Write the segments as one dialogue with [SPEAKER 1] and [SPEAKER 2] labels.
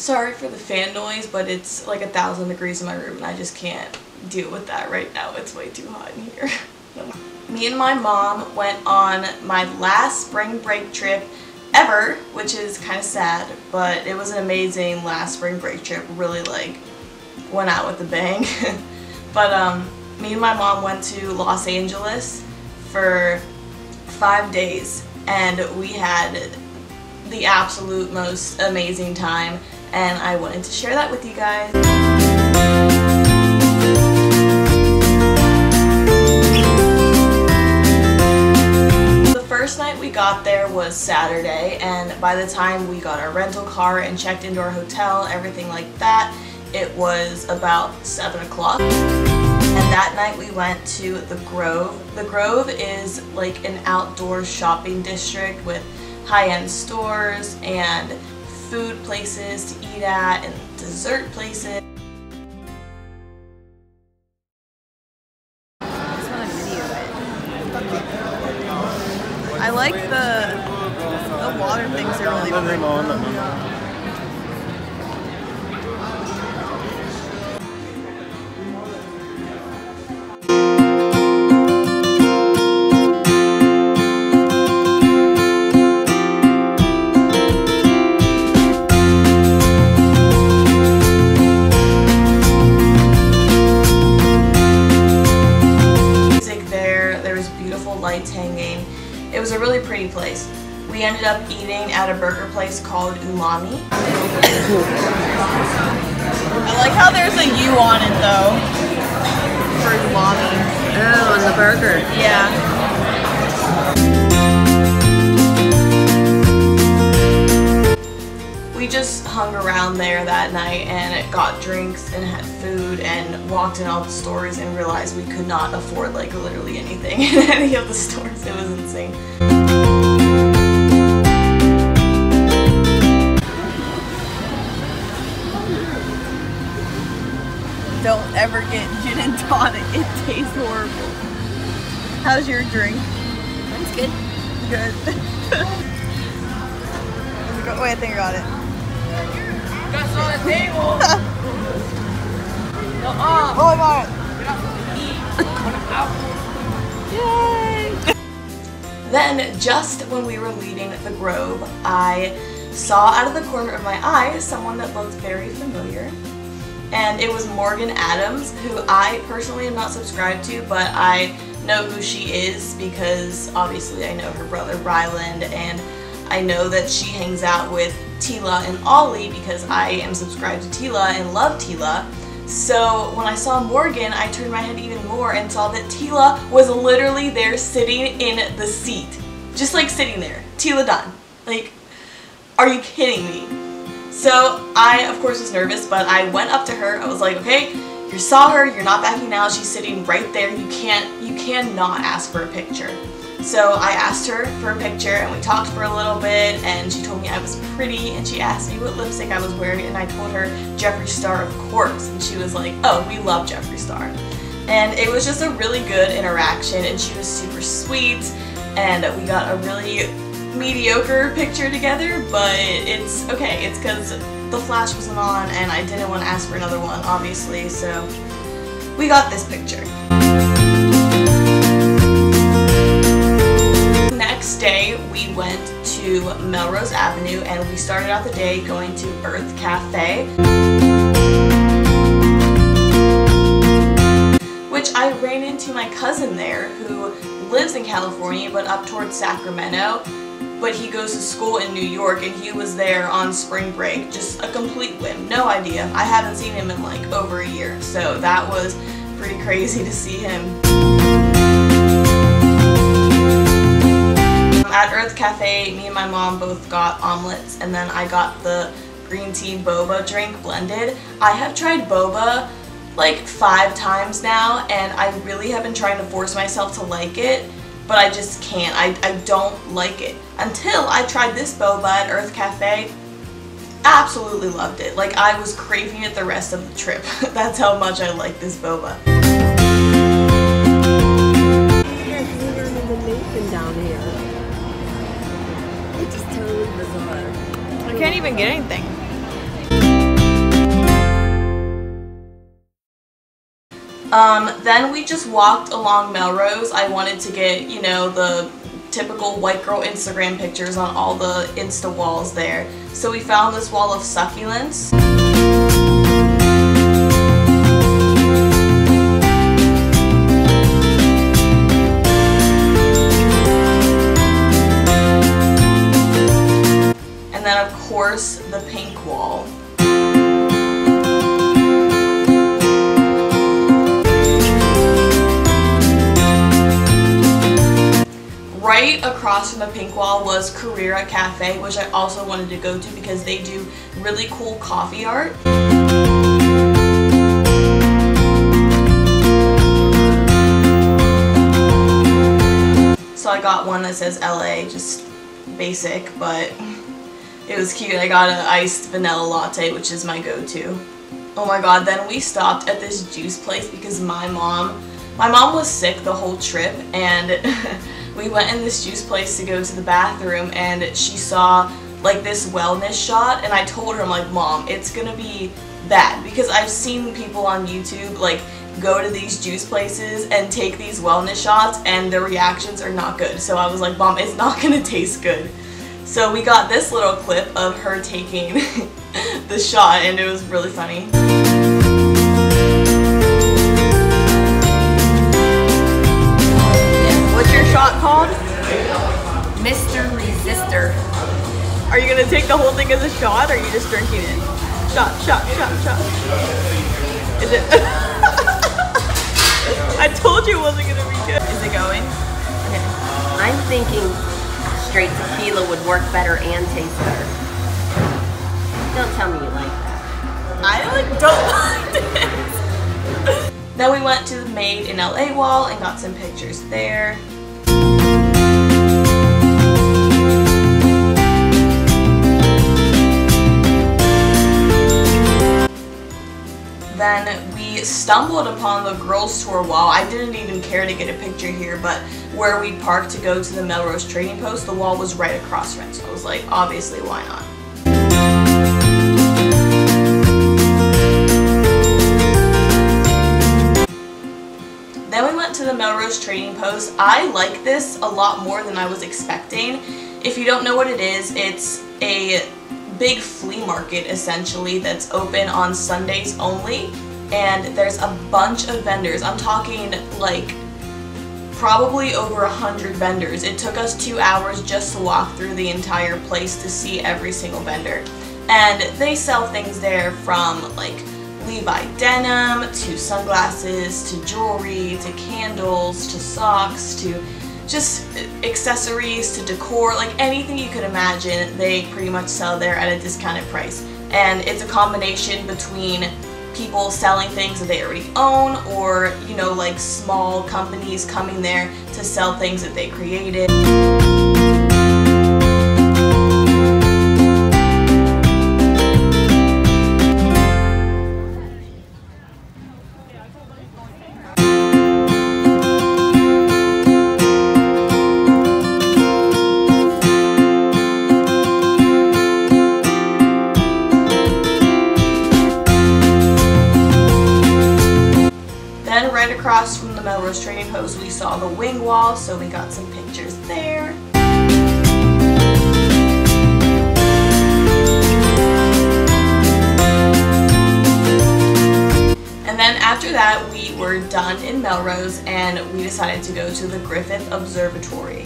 [SPEAKER 1] Sorry for the fan noise, but it's like 1,000 degrees in my room and I just can't deal with that right now. It's way too hot in here. Me and my mom went on my last spring break trip ever, which is kind of sad, but it was an amazing last spring break trip. Really like went out with a bang. But me and my mom went to Los Angeles for 5 days and we had the absolute most amazing time, and I wanted to share that with you guys. The first night we got there was Saturday, and by the time we got our rental car and checked into our hotel, everything like that, it was about 7 o'clock. And that night we went to the Grove. The Grove is like an outdoor shopping district with high-end stores and food places to eat at and dessert places. I like the water things are really pretty. Lights hanging. It was a really pretty place. We ended up eating at a burger place called Umami. I like how there's a U on it though for umami.
[SPEAKER 2] Oh, on the burger.
[SPEAKER 1] Yeah. We just hung around there that night and got drinks and had food and walked in all the stores and realized we could not afford like literally anything in any of the stores. It was insane. Don't ever get gin and tonic. It tastes horrible. How's your drink?
[SPEAKER 2] That's good.
[SPEAKER 1] Good. Wait, I think I got it.
[SPEAKER 3] That's on the table. No,
[SPEAKER 1] Oh, I got it. Yay! Then, just when we were leaving the Grove, I saw out of the corner of my eye someone that looked very familiar. And it was Morgan Adams, who I personally am not subscribed to, but I know who she is because obviously I know her brother Ryland, and I know that she hangs out with Teala and Ollie because I am subscribed to Teala and love Teala. So when I saw Morgan, I turned my head even more and saw that Teala was literally there sitting in the seat. Just like sitting there. Teala Dunn. Like, are you kidding me? So I, of course, was nervous, but I went up to her. I was like, okay, you saw her, you're not backing out, she's sitting right there. You cannot ask for a picture. So I asked her for a picture and we talked for a little bit and she told me I was pretty and she asked me what lipstick I was wearing and I told her Jeffree Star, of course, and she was like, oh, we love Jeffree Star. And it was just a really good interaction and she was super sweet and we got a really mediocre picture together, but it's okay. It's because the flash wasn't on and I didn't want to ask for another one, obviously, so we got this picture. Next day, we went to Melrose Avenue and we started out the day going to Earth Cafe, which I ran into my cousin there who lives in California but up towards Sacramento, but he goes to school in New York and he was there on spring break. Just a complete whim, no idea. I haven't seen him in like over a year, so that was pretty crazy to see him. At Earth Cafe, me and my mom both got omelets and then I got the green tea boba drink blended. I have tried boba like 5 times now and I really have been trying to force myself to like it, but I just can't. I don't like it. Until I tried this boba at Earth Cafe, absolutely loved it. Like, I was craving it the rest of the trip. That's how much I like this boba.
[SPEAKER 2] Down here. It's just totally bizarre.
[SPEAKER 1] I can't even get anything. Then we just walked along Melrose. I wanted to get, you know, the typical white girl Instagram pictures on all the Insta walls there. So we found this wall of succulents. And then of course the pink wall. Right across from the pink wall was Carrera Cafe, which I also wanted to go to because they do really cool coffee art. So I got one that says LA, just basic, but it was cute. I got an iced vanilla latte, which is my go-to. Oh my god, then we stopped at this juice place because my mom was sick the whole trip, and we went in this juice place to go to the bathroom, and she saw like this wellness shot, and I told her, I'm like, Mom, it's gonna be bad, because I've seen people on YouTube like go to these juice places and take these wellness shots and their reactions are not good. So I was like, Mom, it's not gonna taste good. So we got this little clip of her taking the shot, and it was really funny.
[SPEAKER 4] What's your shot called?
[SPEAKER 2] Mr. Resistor.
[SPEAKER 4] Are you gonna take the whole thing as a shot, or are you just drinking it? Shot, shot, shot, shot. Is it? I told you it wasn't gonna be good. Is it going?
[SPEAKER 2] Okay. I'm thinking straight tequila would work better and taste better. Don't tell me you like that.
[SPEAKER 4] I don't like this.
[SPEAKER 1] Then we went to the Made in LA wall and got some pictures there. Then we stumbled upon the girls tour wall. I didn't even care to get a picture here, but where we parked to go to the Melrose Trading Post, the wall was right across from it, so I was like, obviously, why not? Then we went to the Melrose Trading Post. I like this a lot more than I was expecting. If you don't know what it is, it's a big flea market essentially that's open on Sundays only, and there's a bunch of vendors. I'm talking like probably over 100 vendors. It took us 2 hours just to walk through the entire place to see every single vendor, and they sell things there from like Levi denim to sunglasses to jewelry to candles to socks to just accessories to decor, like anything you could imagine, they pretty much sell there at a discounted price. And it's a combination between people selling things that they already own, or, you know, like small companies coming there to sell things that they created. Right across from the Melrose Trading Post, we saw the wing wall, so we got some pictures there. And then after that, we were done in Melrose, and we decided to go to the Griffith Observatory.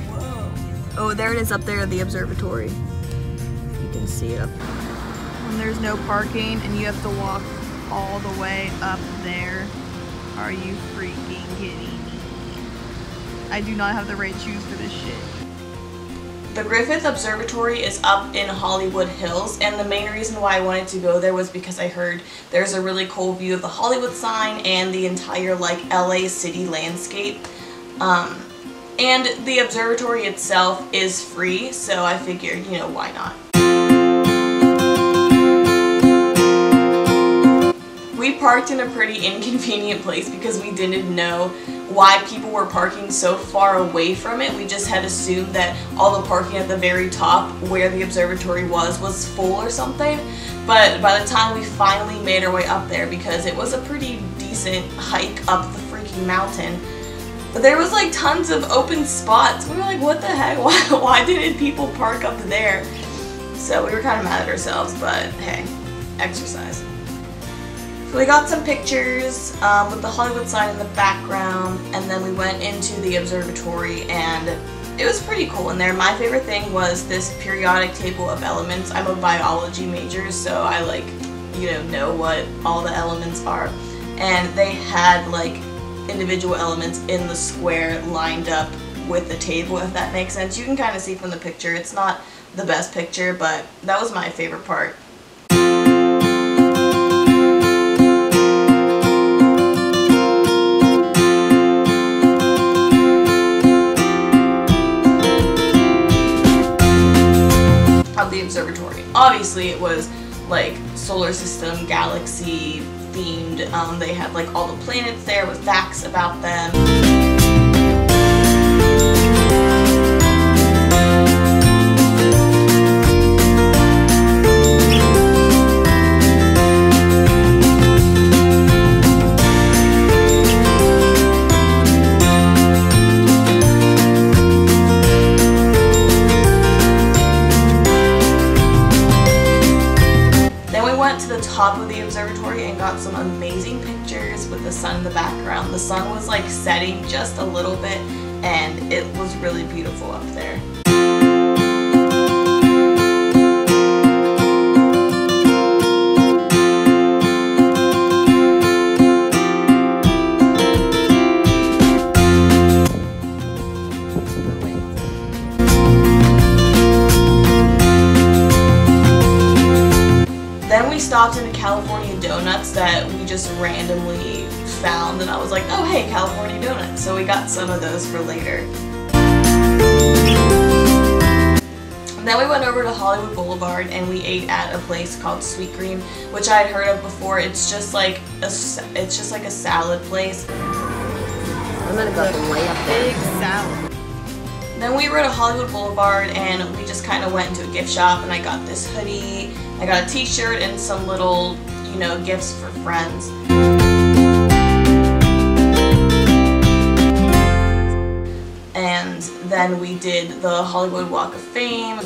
[SPEAKER 4] Whoa. Oh, there it is up there, the observatory. You can see it up there. When there's no parking and you have to walk all the way up there. Are you freaking kidding me? I do not have the right shoes for this shit.
[SPEAKER 1] The Griffith Observatory is up in Hollywood Hills, and the main reason why I wanted to go there was because I heard there's a really cool view of the Hollywood sign and the entire like LA city landscape. And the observatory itself is free, so I figured, you know, why not? We parked in a pretty inconvenient place because we didn't know why people were parking so far away from it. We just had assumed that all the parking at the very top where the observatory was full or something. But by the time we finally made our way up there, because it was a pretty decent hike up the freaking mountain, there was like tons of open spots. We were like, what the heck? Why didn't people park up there? So we were kind of mad at ourselves, but hey, exercise. So we got some pictures with the Hollywood sign in the background, and then we went into the observatory, and it was pretty cool in there. My favorite thing was this periodic table of elements. I'm a biology major, so I like, know what all the elements are. And they had like individual elements in the square lined up with the table, if that makes sense. You can kind of see from the picture. It's not the best picture, but that was my favorite part. Of the observatory. Obviously it was like solar system, galaxy themed. They had like all the planets there with facts about them. Top of the observatory and got some amazing pictures with the sun in the background. The sun was like setting just a little bit, and it was really beautiful up there. Then we stopped into California Donuts that we just randomly found, and I was like, oh hey, California Donuts. So we got some of those for later. And then we went over to Hollywood Boulevard and we ate at a place called Sweet Green, which I had heard of before. It's just like a salad place.
[SPEAKER 2] I'm gonna go way up there.
[SPEAKER 4] Big salad.
[SPEAKER 1] Then we were at Hollywood Boulevard and we just kind of went into a gift shop, and I got this hoodie, I got a t-shirt, and some little, gifts for friends. And then we did the Hollywood Walk of Fame.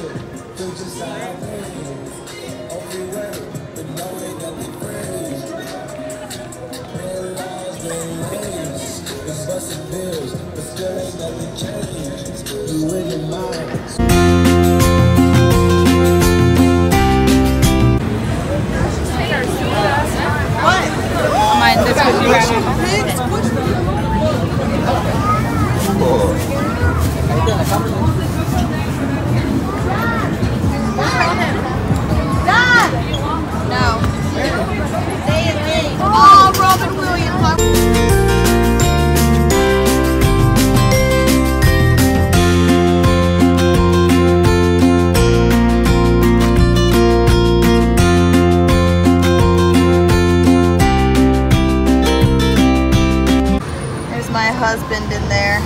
[SPEAKER 4] Husband in there.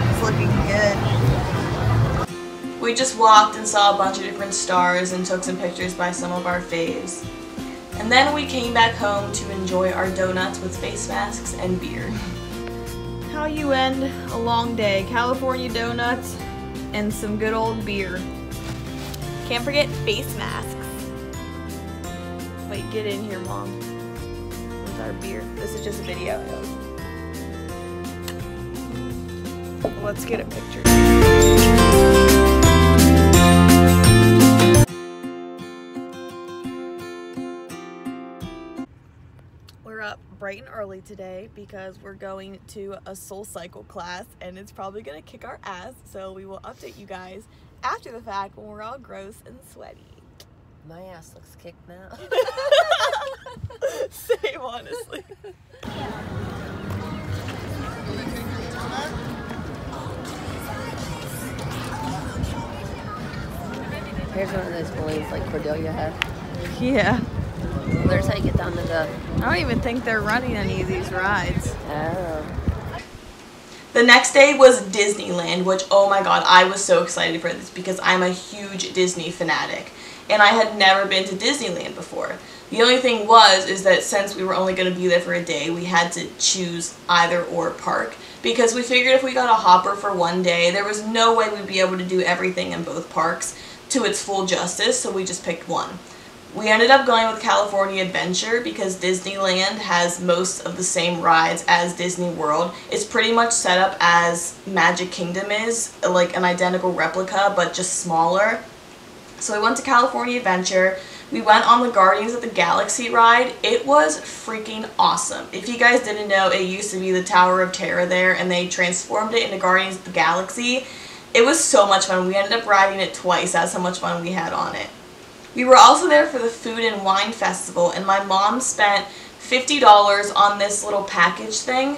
[SPEAKER 4] It's looking good.
[SPEAKER 1] We just walked and saw a bunch of different stars and took some pictures by some of our faves. And then we came back home to enjoy our donuts with face masks and beer.
[SPEAKER 4] How you end a long day. California donuts and some good old beer. Can't forget face masks. Wait, get in here, Mom. With our beer. This is just a video. Let's get a picture. We're up bright and early today because we're going to a Soul Cycle class, and it's probably gonna kick our ass, so we will update you guys after the fact when we're all gross and sweaty.
[SPEAKER 2] My ass looks kicked now.
[SPEAKER 4] Same, honestly.
[SPEAKER 2] Here's one of those balloons like Cordelia had.
[SPEAKER 4] Yeah.
[SPEAKER 2] There's how you get down to the...
[SPEAKER 4] I don't even think they're running any of these rides.
[SPEAKER 2] Oh.
[SPEAKER 1] The next day was Disneyland, which, oh my god, I was so excited for this because I'm a huge Disney fanatic. And I had never been to Disneyland before. The only thing is that since we were only going to be there for a day, we had to choose either or park. Because we figured if we got a hopper for one day, there was no way we'd be able to do everything in both parks to its full justice, so we just picked one. We ended up going with California Adventure because Disneyland has most of the same rides as Disney World. It's pretty much set up as Magic Kingdom is, like an identical replica, but just smaller. So we went to California Adventure. We went on the Guardians of the Galaxy ride. It was freaking awesome. If you guys didn't know, it used to be the Tower of Terror there, and they transformed it into Guardians of the Galaxy. It was so much fun. We ended up riding it twice. That's how much fun we had on it. We were also there for the Food and Wine Festival, and my mom spent $50 on this little package thing.